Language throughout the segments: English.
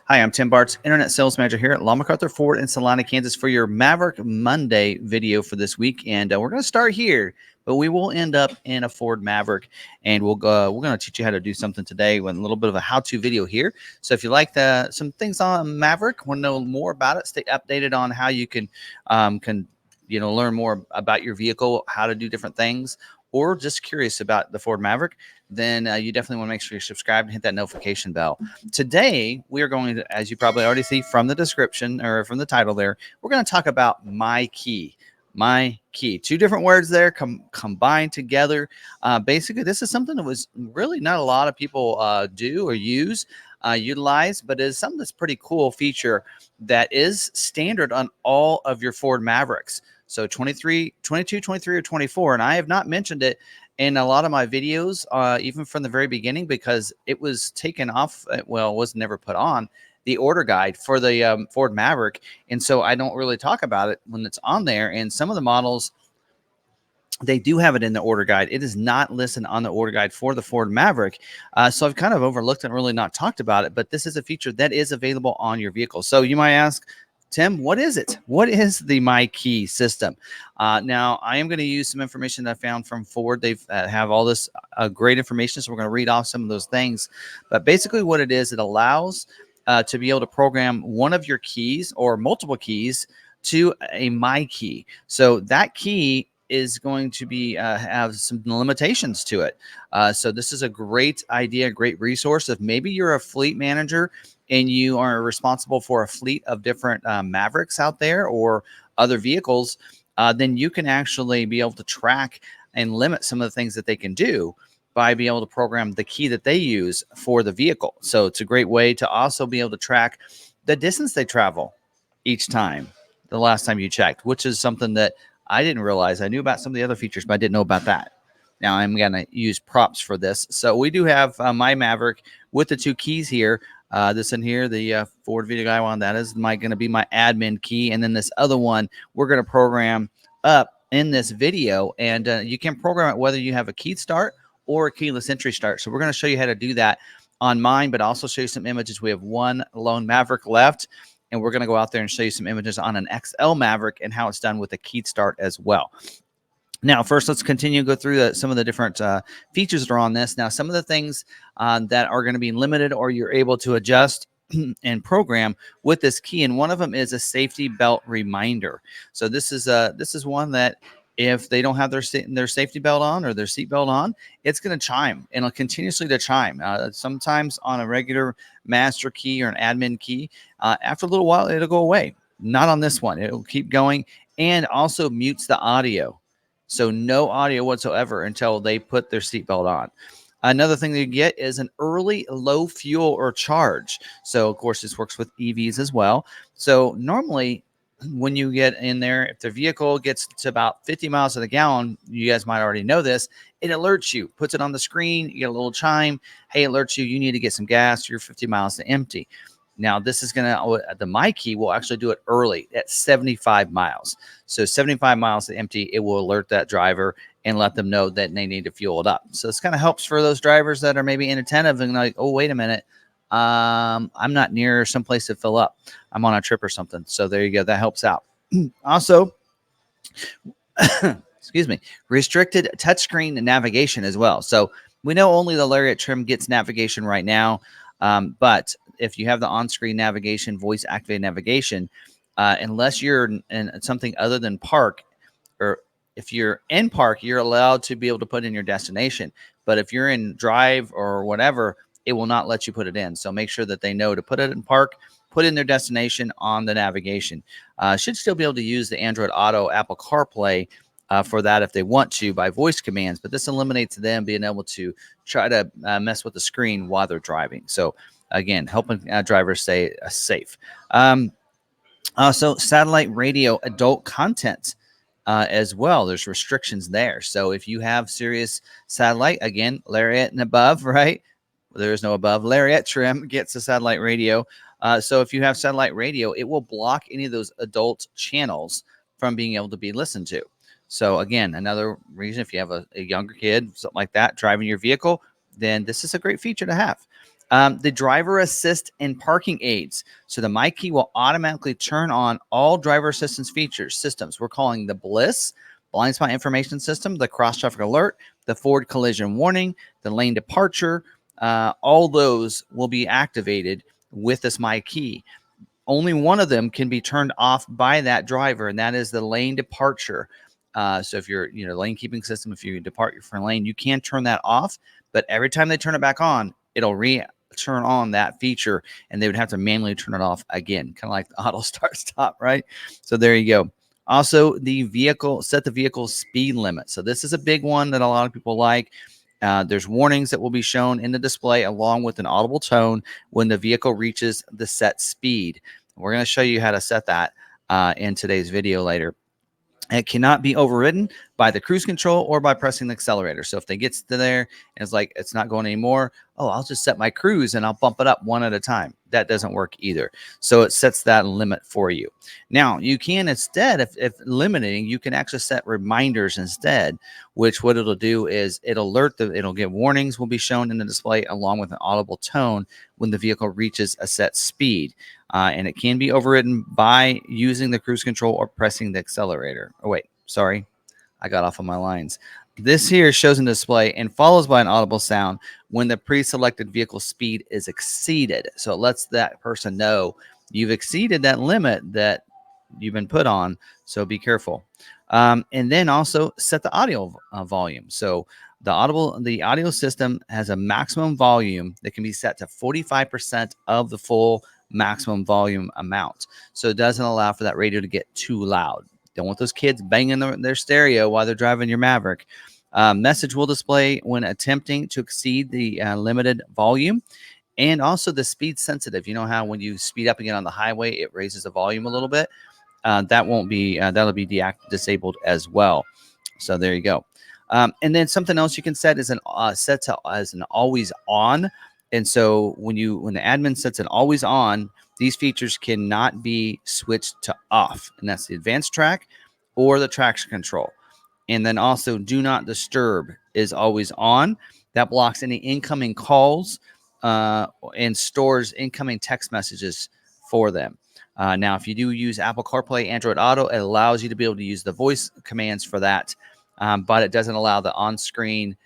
Hi, I'm Tim Bartz, Internet Sales Manager here at McArthur Ford in Salina, Kansas for your Maverick Monday video for this week. And we're going to start here, but we will end up in a Ford Maverick. And we're going to teach you how to do something today with a little bit of a how-to video here. So if you like some things on Maverick, want to know more about it, stay updated on how you can learn more about your vehicle, how to do different things, or just curious about the Ford Maverick, then you definitely want to make sure you're subscribed and hit that notification bell. Today, we are going to, as you probably already see from the description or from the title there, we're going to talk about MyKey. MyKey, two different words there combined together. Basically, this is something that was really not a lot of people do or utilize, but is something that's pretty cool feature that is standard on all of your Ford Mavericks. So 23, 22, 23, or 24. And I have not mentioned it in a lot of my videos, even from the very beginning, because it was taken off. Well, it was never put on the order guide for the Ford Maverick. And so I don't really talk about it when it's on there. And some of the models, they do have it in the order guide. It is not listed on the order guide for the Ford Maverick. So I've kind of overlooked and really not talked about it, but this is a feature that is available on your vehicle. So you might ask, Tim, what is it? What is the MyKey system? Now, I am going to use some information that I found from Ford. They have all this great information, so we're going to read off some of those things. But basically what it is, it allows to be able to program one of your keys or multiple keys to a MyKey. So that key is going to be have some limitations to it. So this is a great idea, great resource. If maybe you're a fleet manager and you are responsible for a fleet of different Mavericks out there or other vehicles, then you can actually be able to track and limit some of the things that they can do by being able to program the key that they use for the vehicle. So it's a great way to also be able to track the distance they travel each time, the last time you checked, which is something that I didn't realize. I knew about some of the other features, but I didn't know about that. Now I'm going to use props for this. So we do have my Maverick with the two keys here. This in here, the Ford Video Guy one, that is going to be my admin key. And then this other one, we're going to program up in this video. And you can program it whether you have a key start or a keyless entry start. So we're going to show you how to do that on mine, but also show you some images. We have one lone Maverick left, and we're going to go out there and show you some images on an XL Maverick and how it's done with a key start as well. Now, first, let's continue to go through some of the different features that are on this. Now, some of the things that are going to be limited or you're able to adjust and program with this key, and one of them is a safety belt reminder. So this is one that if they don't have their safety belt on or their seat belt on, it's going to chime, and it'll continuously to chime. Sometimes on a regular master key or an admin key, after a little while, it'll go away. Not on this one. It'll keep going, and also mutes the audio. So no audio whatsoever until they put their seatbelt on. Another thing that you get is an early low fuel or charge. So, of course, this works with EVs as well. So normally when you get in there, if the vehicle gets to about 50 miles to the gallon, you guys might already know this, it alerts you, puts it on the screen, you get a little chime, hey, it alerts you, you need to get some gas, you're 50 miles to empty. Now, this is going to, the MyKey will actually do it early at 75 miles. So 75 miles to empty, it will alert that driver and let them know that they need to fuel it up. So this kind of helps for those drivers that are maybe inattentive and like, oh, wait a minute, I'm not near someplace to fill up. I'm on a trip or something. So there you go. That helps out. Also, excuse me, restricted touchscreen navigation as well. So we know only the Lariat trim gets navigation right now, but if you have the on-screen navigation, voice-activated navigation, unless you're in something other than park, or if you're in park, you're allowed to be able to put in your destination. But if you're in drive or whatever, it will not let you put it in. So make sure that they know to put it in park, put in their destination on the navigation. Should still be able to use the Android Auto, Apple CarPlay for that if they want to by voice commands. But this eliminates them being able to try to mess with the screen while they're driving. So again, helping drivers stay safe. Also, satellite radio adult content as well. There's restrictions there. So if you have Sirius satellite, again, Lariat and above, right? There is no above. Lariat trim gets a satellite radio. So if you have satellite radio, it will block any of those adult channels from being able to be listened to. So again, another reason if you have a younger kid, something like that, driving your vehicle, then this is a great feature to have. The driver assist and parking aids. So the MyKey will automatically turn on all driver assistance systems. We're calling the BLISS, blind spot information system, the cross traffic alert, the forward collision warning, the lane departure. All those will be activated with this MyKey. Only one of them can be turned off by that driver, and that is the lane departure. So if you're, lane keeping system, if you depart from lane, you can turn that off. But every time they turn it back on, it'll turn on that feature, and they would have to manually turn it off again, kind of like the auto start stop, right? So there you go. Also, set the vehicle speed limit. So this is a big one that a lot of people like. There's warnings that will be shown in the display along with an audible tone when the vehicle reaches the set speed. We're going to show you how to set that in today's video later. It cannot be overridden by the cruise control or by pressing the accelerator. So if they get to there and it's like, it's not going anymore, oh, I'll just set my cruise and I'll bump it up one at a time. That doesn't work either. So it sets that limit for you. Now, you can instead, if limiting, you can actually set reminders instead, which what it'll do is it'll get warnings will be shown in the display along with an audible tone when the vehicle reaches a set speed. And it can be overridden by using the cruise control or pressing the accelerator. Oh, wait, sorry. I got off on my lines. This here shows in display and follows by an audible sound when the pre-selected vehicle speed is exceeded. So it lets that person know you've exceeded that limit that you've been put on. So be careful. And then also set the audio volume. So the audio system has a maximum volume that can be set to 45% of the full maximum volume amount. So it doesn't allow for that radio to get too loud. Don't want those kids banging their stereo while they're driving your Maverick. Message will display when attempting to exceed the limited volume, and also the speed sensitive. You know how when you speed up again on the highway, it raises the volume a little bit. That won't be that'll be disabled as well. So there you go. And then something else you can set is as an always on. And so when the admin sets an always on, these features cannot be switched to off, and that's the advanced track or the traction control. And then also do not disturb is always on. That blocks any incoming calls and stores incoming text messages for them. Now, if you do use Apple CarPlay, Android Auto, it allows you to be able to use the voice commands for that, but it doesn't allow the on-screen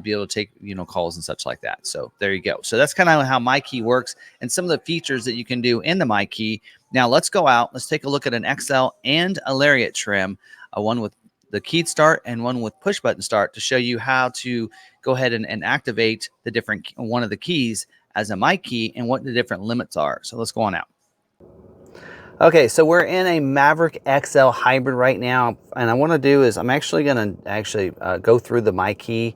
be able to take calls and such like that. So there you go. So that's kind of how MyKey works and some of the features that you can do in the MyKey. Now let's go out. Let's take a look at an XL and a Lariat trim, one with the keyed start and one with push button start, to show you how to go ahead and activate the different one of the keys as a MyKey and what the different limits are. So let's go on out. Okay, so we're in a Maverick XL hybrid right now, and I want to do is I'm actually going to go through the MyKey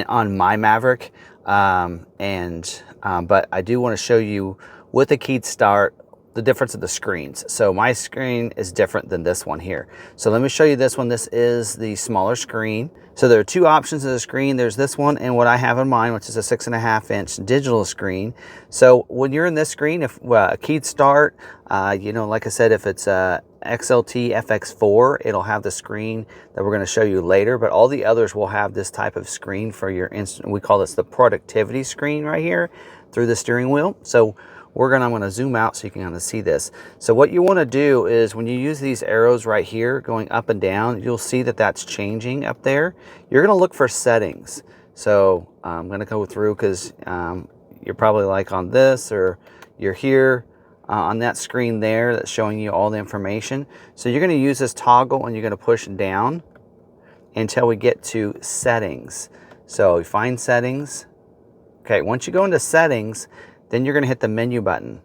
on my Maverick, but I do want to show you with the keyed start the difference of the screens. So my screen is different than this one here. So let me show you this one. This is the smaller screen. So there are two options of the screen. There's this one and what I have in mind, which is a 6.5-inch digital screen. So when you're in this screen, if a keyed start, like I said, if it's a XLT FX4, it'll have the screen that we're going to show you later, but all the others will have this type of screen for your instant. We call this the productivity screen right here through the steering wheel. So I'm going to zoom out so you can kind of see this. So what you want to do is when you use these arrows right here going up and down, you'll see that that's changing up there. You're going to look for settings. So I'm going to go through because you're probably like on this, or you're here on that screen there that's showing you all the information. So you're going to use this toggle and you're going to push down until we get to settings. So you find settings. Okay, once you go into settings, then you're going to hit the menu button.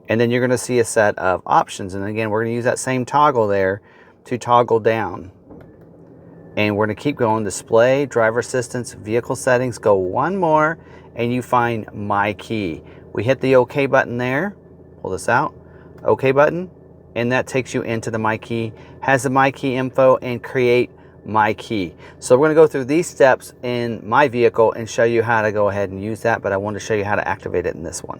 And then you're going to see a set of options. And again, we're going to use that same toggle there to toggle down. And we're going to keep going. Display, driver assistance, vehicle settings. Go one more and you find MyKey. We hit the OK button there. Pull this out. OK button. And that takes you into the MyKey. Has the MyKey info and create MyKey. So we're going to go through these steps in my vehicle and show you how to go ahead and use that, but I want to show you how to activate it in this one.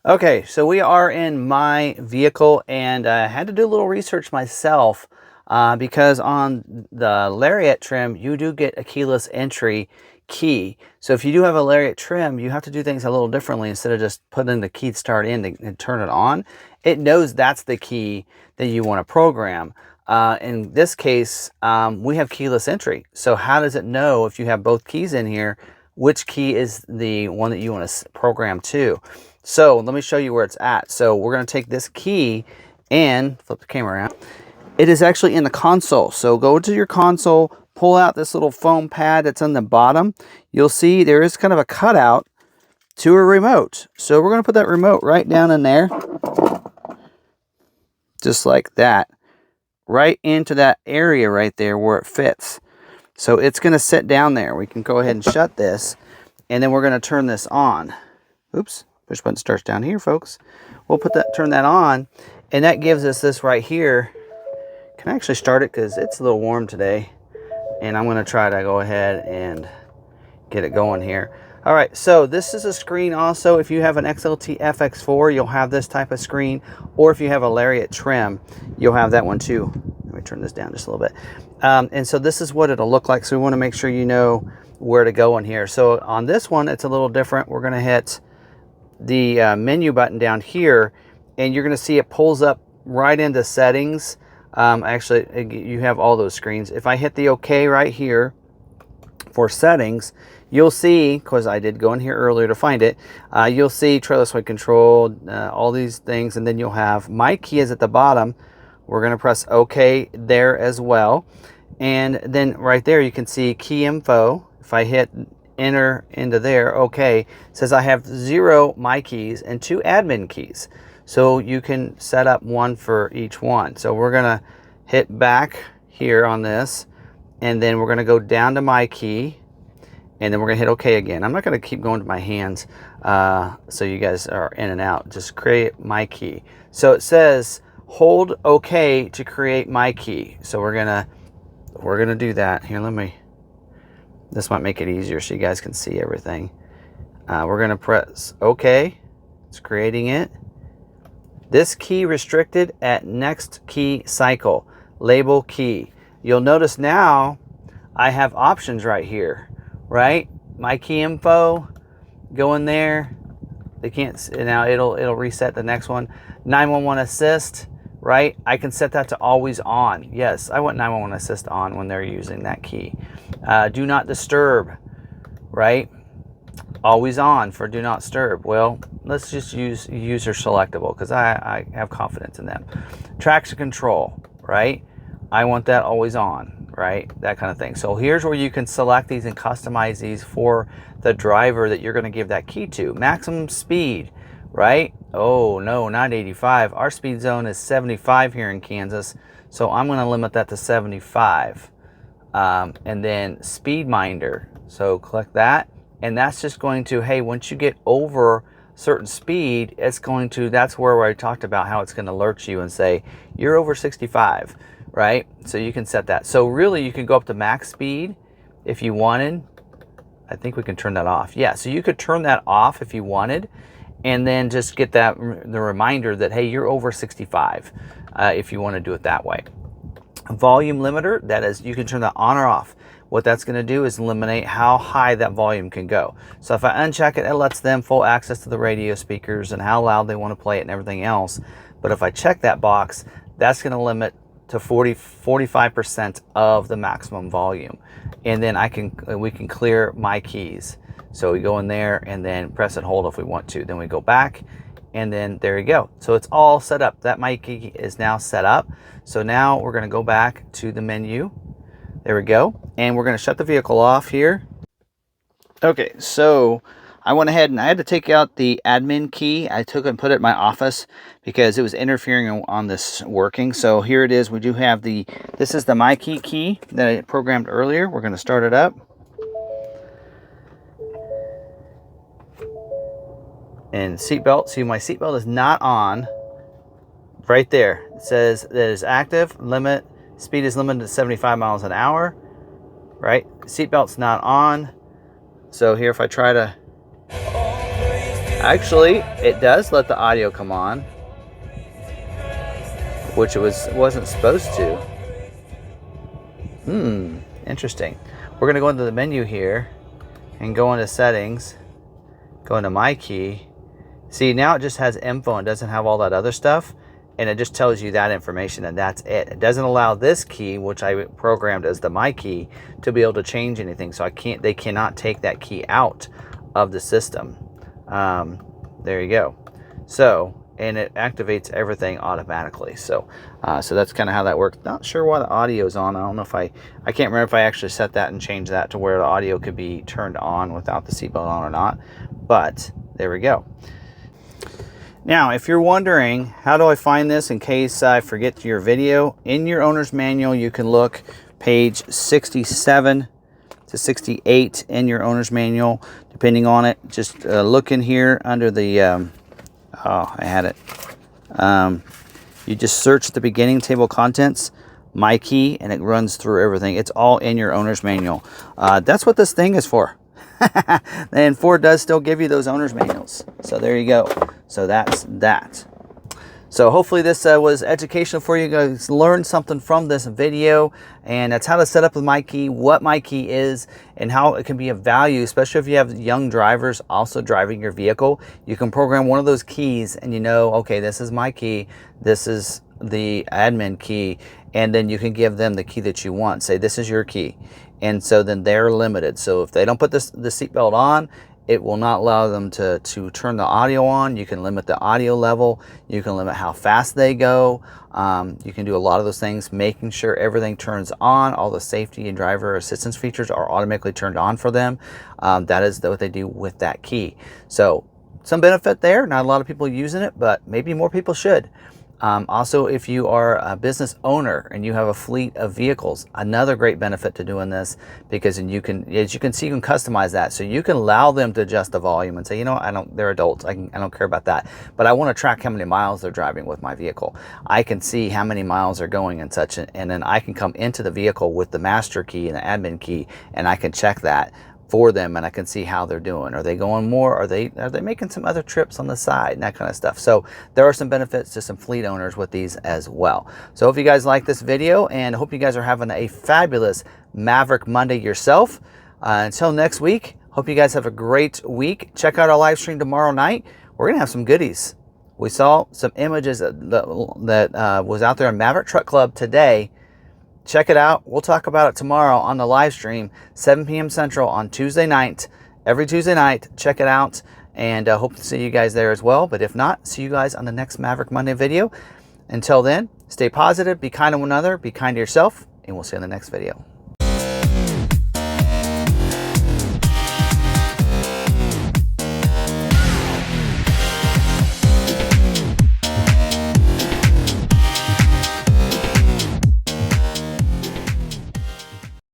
Okay, so we are in my vehicle, and I had to do a little research myself because on the Lariat trim, you do get a keyless entry key. So if you do have a lariat trim, you have to do things a little differently. Instead of just putting the key start in and turn it on, it knows that's the key that you want to program. In this case, we have keyless entry. So how does it know if you have both keys in here, which key is the one that you want to program to? So let me show you where it's at. So we're going to take this key and flip the camera around. It is actually in the console. So go to your console, pull out this little foam pad that's on the bottom. You'll see there is kind of a cutout to a remote. So we're going to put that remote right down in there, just like that, right into that area right there where it fits. So it's going to sit down there. We can go ahead and shut this, and then we're going to turn this on. Oops, push button starts down here, folks. We'll turn that on, and that gives us this right here. Can I actually start it because it's a little warm today, and I'm going to try to go ahead and get it going here. All right, so this is a screen also. If you have an XLT FX4, you'll have this type of screen, or if you have a lariat trim, you'll have that one too. Let me turn this down just a little bit. And so this is what it'll look like. So we want to make sure you know where to go in here. So on this one, it's a little different. We're going to hit the menu button down here, and you're going to see it pulls up right into settings. Actually, you have all those screens. If I hit the OK right here for settings, you'll see, because I did go in here earlier to find it, you'll see trailer sway control, all these things, and then you'll have MyKey is at the bottom. We're going to press OK there as well. And then right there you can see key info. If I hit enter into there, OK, it says I have 0 MyKeys and 2 admin keys. So you can set up one for each one. So we're going to hit back here on this, and then we're going to go down to MyKey, and then we're going to hit OK again. I'm not going to keep going to my hands so you guys are in and out. Just create MyKey. So it says hold OK to create MyKey. So we're gonna do that. Here, this might make it easier so you guys can see everything. We're gonna press OK. It's creating it. This key restricted at next key cycle. Label key. You'll notice now I have options right here, right? MyKey info, go in there. They can't, now it'll reset the next one. 911 assist, right? I can set that to always on. Yes, I want 911 assist on when they're using that key. Do not disturb, right? Always on for do not disturb. Well, let's just use user selectable because I have confidence in them. Traction control, right? I want that always on, right? That kind of thing. So here's where you can select these and customize these for the driver that you're going to give that key to. Maximum speed, right? Oh no, not 85. Our speed zone is 75 here in Kansas, so I'm going to limit that to 75. And then speed minder. So click that, and that's just going to, hey, once you get over certain speed, it's going to, that's where I talked about how it's going to alert you and say you're over 65, right? So you can set that. So really you can go up to max speed if you wanted. I think we can turn that off. Yeah, so you could turn that off if you wanted, and then just get that the reminder that, hey, you're over 65 if you want to do it that way. Volume limiter, that is, you can turn that on or off. What that's going to do is eliminate how high that volume can go. So if I uncheck it, it lets them full access to the radio speakers and how loud they want to play it and everything else. But if I check that box, that's going to limit to 45% of the maximum volume. And then we can clear MyKeys. So we go in there and then press and hold if we want to. Then we go back, and then there you go. So it's all set up. That MyKey is now set up. So now we're going to go back to the menu. There we go. And we're going to shut the vehicle off here. Okay, so I went ahead and I had to take out the admin key. I took it and put it in my office because it was interfering on this working. So here it is. We do have this is the MyKey key that I programmed earlier. We're going to start it up. And seatbelt. See, my seatbelt is not on. Right there. It says that is active. Limit. Speed is limited to 75 miles an hour. Right? Seatbelt's not on. So here, if I try to... Actually, it does let the audio come on, which it wasn't supposed to. Interesting. We're going to go into the menu here. and go into settings, go into MyKey. See, now it just has info and doesn't have all that other stuff, and it just tells you that information, and that's it. It doesn't allow this key, which I programmed as the MyKey, to be able to change anything. So they cannot take that key out of the system. There you go. So, and it activates everything automatically. So that's kind of how that works. Not sure why the audio is on. I don't know if I can't remember if I actually set that and changed that to where the audio could be turned on without the seatbelt on or not, but there we go. Now, if you're wondering, how do I find this in case I forget your video? In your owner's manual, you can look page 67 to 68 in your owner's manual, depending on it. Just look in here under the, oh, I had it. You just search the beginning table of contents, MyKey, and it runs through everything. It's all in your owner's manual. That's what this thing is for. And Ford does still give you those owner's manuals. So there you go. So that's that. So hopefully this was educational for you guys. Learn something from this video, and that's how to set up with MyKey, what MyKey is, and how it can be of value, especially if you have young drivers also driving your vehicle. You can program one of those keys and you know, okay, this is MyKey, this is the admin key, and then you can give them the key that you want. Say this is your key, and so then they're limited. So if they don't put the seatbelt on, it will not allow them to turn the audio on. You can limit the audio level. You can limit how fast they go. You can do a lot of those things, making sure everything turns on. All the safety and driver assistance features are automatically turned on for them. That is what they do with that key. So some benefit there. Not a lot of people using it, but maybe more people should. Also, if you are a business owner and you have a fleet of vehicles, another great benefit to doing this, because you can, as you can see, you can customize that. So you can allow them to adjust the volume and say, you know, they're adults. I don't care about that, but I want to track how many miles they're driving with my vehicle. I can see how many miles they're going and such, and then I can come into the vehicle with the master key and the admin key, and I can check that for them, and I can see how they're doing. Are they going more? Are they making some other trips on the side and that kind of stuff? So there are some benefits to some fleet owners with these as well. So if you guys like this video, and hope you guys are having a fabulous Maverick Monday yourself. Until next week, hope you guys have a great week. Check out our live stream tomorrow night. We're gonna have some goodies. We saw some images that was out there in Maverick Truck Club today. Check it out. We'll talk about it tomorrow on the live stream, 7 p.m. Central on Tuesday night. Every Tuesday night, check it out, and hope to see you guys there as well. But if not, see you guys on the next Maverick Monday video. Until then, stay positive, be kind to one another, be kind to yourself, and we'll see you in the next video.